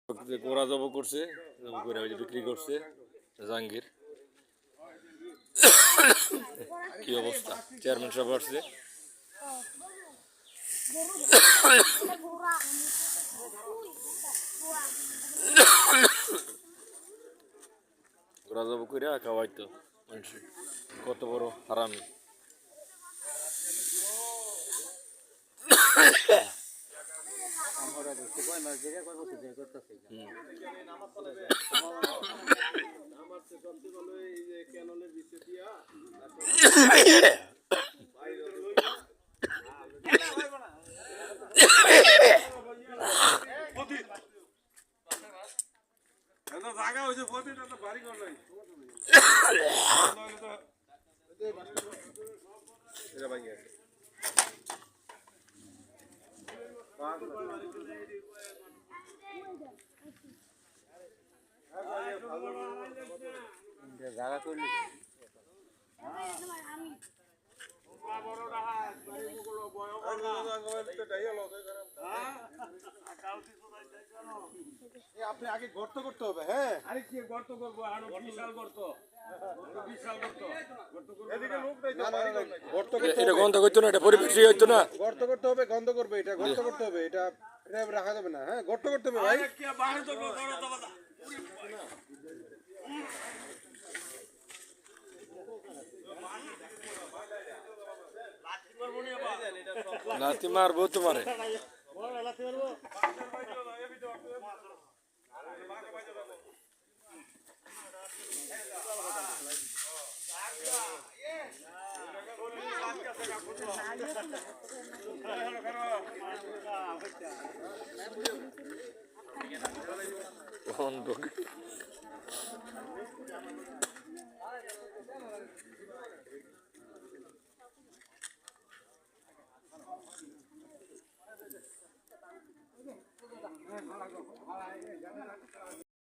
গোড়া জব করছে, জব করে বিক্রি করছে জাহাঙ্গীর। কি অবস্থা, চেয়ারম্যান সাহেব আসছে। গোড়া জব করে খাওয়াইতো মানুষ, কত বড় হারামি। জায়গা হয়েছে বাড়ি ঘর নাই জায়গা করলি আপনি আগে গর্ত করতে হবে। হ্যাঁ, আরে কি গর্ত করবো? আরো বিশাল গর্ত, বিশাল গর্ত। গর্ত এটা গন্ধ করতো না, এটা পরিবেশই হইতো না। গর্ত করতে হবে, গন্ধ করবে, এটা গর্ত করতে হবে, এটা এটা রাখা যাবে না। হ্যাঁ, গর্ত করতে হবে ভাই। লাথি মারবো তোমারে।